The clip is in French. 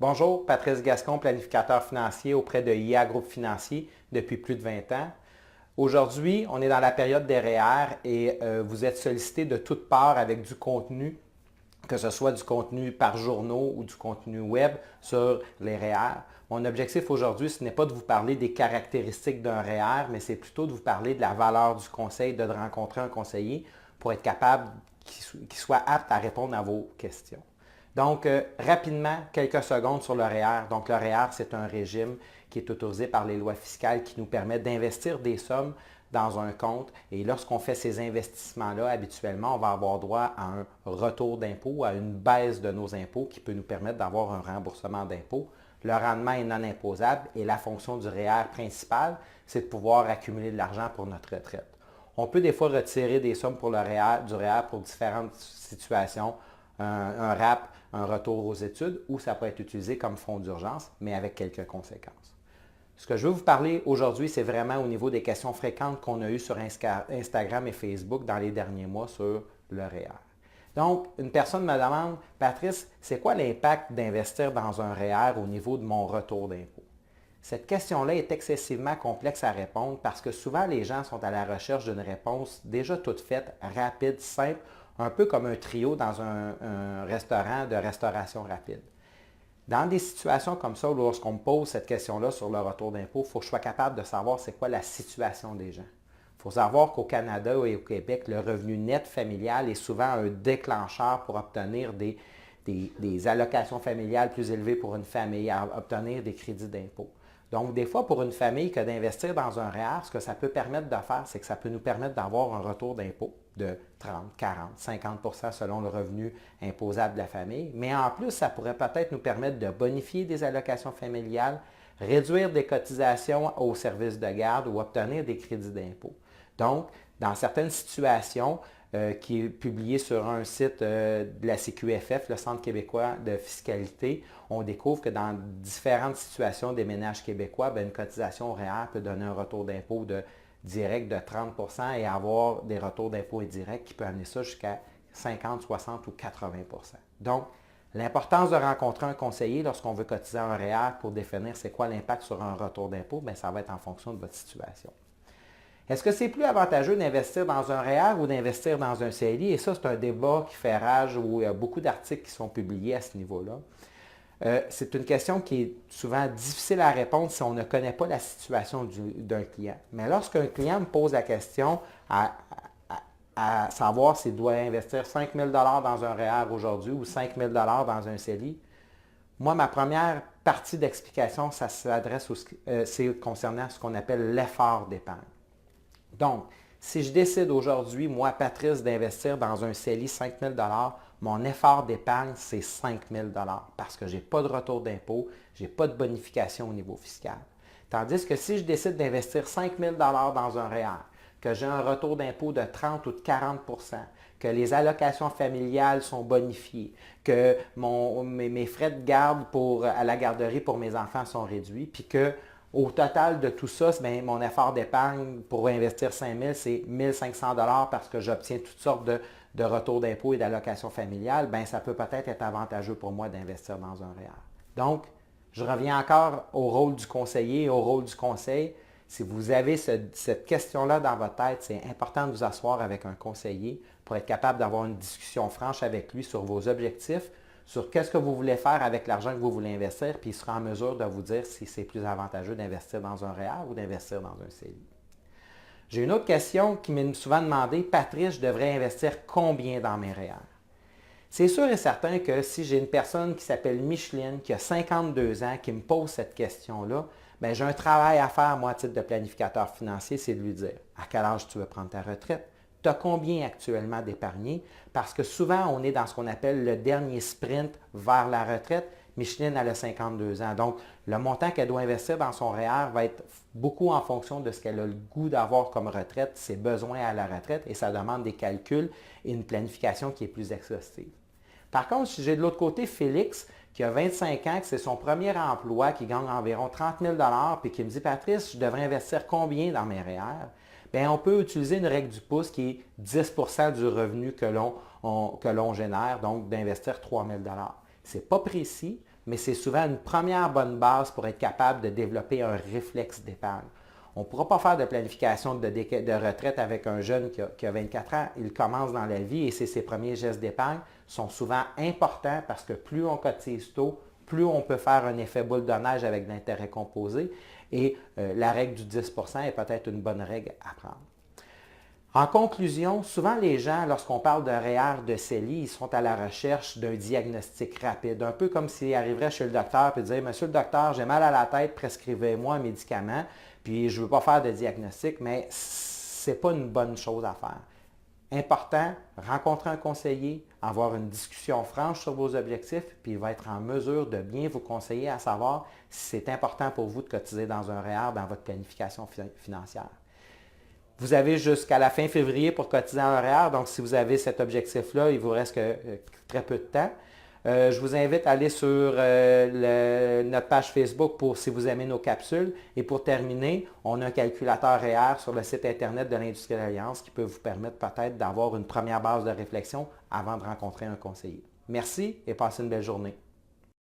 Bonjour, Patrice Gascon, planificateur financier auprès de IA Groupe Financier depuis plus de 20 ans. Aujourd'hui, on est dans la période des REER et vous êtes sollicité de toutes parts avec du contenu, que ce soit du contenu par journaux ou du contenu web sur les REER. Mon objectif aujourd'hui, ce n'est pas de vous parler des caractéristiques d'un REER, mais c'est plutôt de vous parler de la valeur du conseil, de rencontrer un conseiller pour être capable qu'il soit apte à répondre à vos questions. Donc, rapidement, quelques secondes sur le REER. Donc, le REER, c'est un régime qui est autorisé par les lois fiscales qui nous permet d'investir des sommes dans un compte. Et lorsqu'on fait ces investissements-là, habituellement, on va avoir droit à un retour d'impôt, à une baisse de nos impôts qui peut nous permettre d'avoir un remboursement d'impôt. Le rendement est non imposable et la fonction du REER principal, c'est de pouvoir accumuler de l'argent pour notre retraite. On peut des fois retirer des sommes pour le REER, du REER pour différentes situations, un RAP, un retour aux études, ou ça peut être utilisé comme fonds d'urgence, mais avec quelques conséquences. Ce que je veux vous parler aujourd'hui, c'est vraiment au niveau des questions fréquentes qu'on a eues sur Instagram et Facebook dans les derniers mois sur le REER. Donc, une personne me demande, Patrice, c'est quoi l'impact d'investir dans un REER au niveau de mon retour d'impôt? Cette question-là est excessivement complexe à répondre parce que souvent les gens sont à la recherche d'une réponse déjà toute faite, rapide, simple, un peu comme un trio dans un restaurant de restauration rapide. Dans des situations comme ça, lorsqu'on me pose cette question-là sur le retour d'impôt, il faut que je sois capable de savoir c'est quoi la situation des gens. Il faut savoir qu'au Canada et au Québec, le revenu net familial est souvent un déclencheur pour obtenir des allocations familiales plus élevées pour une famille, à obtenir des crédits d'impôt. Donc, des fois, pour une famille, que d'investir dans un REER, ce que ça peut permettre de faire, c'est que ça peut nous permettre d'avoir un retour d'impôt de 30, 40, 50 selon le revenu imposable de la famille. Mais en plus, ça pourrait peut-être nous permettre de bonifier des allocations familiales, réduire des cotisations aux services de garde ou obtenir des crédits d'impôt. Donc, dans certaines situations, qui est publié sur un site de la CQFF, le Centre québécois de fiscalité, on découvre que dans différentes situations des ménages québécois, une cotisation REER peut donner un retour d'impôt direct de 30 et avoir des retours d'impôt indirects qui peuvent amener ça jusqu'à 50, 60 ou 80 Donc, l'importance de rencontrer un conseiller lorsqu'on veut cotiser un REER pour définir c'est quoi l'impact sur un retour d'impôt, ça va être en fonction de votre situation. Est-ce que c'est plus avantageux d'investir dans un REER ou d'investir dans un CELI? Et ça, c'est un débat qui fait rage où il y a beaucoup d'articles qui sont publiés à ce niveau-là. C'est une question qui est souvent difficile à répondre si on ne connaît pas la situation d'un client. Mais lorsqu'un client me pose la question à savoir s'il doit investir 5 000 dans un REER aujourd'hui ou 5 000 dans un CELI, moi, ma première partie d'explication, ça s'adresse c'est concernant ce qu'on appelle l'effort d'épargne. Donc, si je décide aujourd'hui, moi, Patrice, d'investir dans un CELI 5 000 mon effort d'épargne, c'est 5 000 parce que je n'ai pas de retour d'impôt, je n'ai pas de bonification au niveau fiscal. Tandis que si je décide d'investir 5 000 dans un REER, que j'ai un retour d'impôt de 30 ou de 40 que les allocations familiales sont bonifiées, que mes frais de garde à la garderie pour mes enfants sont réduits, puis que au total de tout ça, mon effort d'épargne pour investir 5 000, c'est 1 500 parce que j'obtiens toutes sortes de retours d'impôts et d'allocations familiales. Ça peut peut-être être avantageux pour moi d'investir dans un REER. Donc, je reviens encore au rôle du conseiller, au rôle du conseil. Si vous avez cette question-là dans votre tête, c'est important de vous asseoir avec un conseiller pour être capable d'avoir une discussion franche avec lui sur vos objectifs, sur qu'est-ce que vous voulez faire avec l'argent que vous voulez investir, puis il sera en mesure de vous dire si c'est plus avantageux d'investir dans un REER ou d'investir dans un CELI. J'ai une autre question qui m'est souvent demandée, Patrice, je devrais investir combien dans mes REER? C'est sûr et certain que si j'ai une personne qui s'appelle Micheline, qui a 52 ans, qui me pose cette question-là, j'ai un travail à faire, moi, à titre de planificateur financier, c'est de lui dire à quel âge tu veux prendre ta retraite, tu as combien actuellement d'épargné, parce que souvent, on est dans ce qu'on appelle le dernier sprint vers la retraite. Micheline, elle a 52 ans. Donc, le montant qu'elle doit investir dans son REER va être beaucoup en fonction de ce qu'elle a le goût d'avoir comme retraite, ses besoins à la retraite, et ça demande des calculs et une planification qui est plus exhaustive. Par contre, si j'ai de l'autre côté Félix, qui a 25 ans, que c'est son premier emploi, qui gagne environ 30 000 puis qui me dit, Patrice, je devrais investir combien dans mes REER? On peut utiliser une règle du pouce qui est 10 du revenu que l'on génère, donc d'investir 3 000 Ce n'est pas précis, mais c'est souvent une première bonne base pour être capable de développer un réflexe d'épargne. On ne pourra pas faire de planification de retraite avec un jeune qui a 24 ans. Il commence dans la vie et ses premiers gestes d'épargne sont souvent importants parce que plus on cotise tôt, plus on peut faire un effet boule de neige avec l'intérêt composé. Et la règle du 10 est peut-être une bonne règle à prendre. En conclusion, souvent les gens, lorsqu'on parle de REER, de CELI, ils sont à la recherche d'un diagnostic rapide, un peu comme s'ils arriveraient chez le docteur et disaient « Monsieur le docteur, j'ai mal à la tête, prescrivez-moi un médicament, puis je ne veux pas faire de diagnostic », mais ce n'est pas une bonne chose à faire. Important, rencontrer un conseiller, avoir une discussion franche sur vos objectifs, puis il va être en mesure de bien vous conseiller à savoir si c'est important pour vous de cotiser dans un REER dans votre planification financière. Vous avez jusqu'à la fin février pour cotiser en REER, donc si vous avez cet objectif-là, il vous reste très peu de temps. Je vous invite à aller sur notre page Facebook pour si vous aimez nos capsules. Et pour terminer, on a un calculateur REER sur le site Internet de l'Industrie de l'Alliance qui peut vous permettre peut-être d'avoir une première base de réflexion avant de rencontrer un conseiller. Merci et passez une belle journée.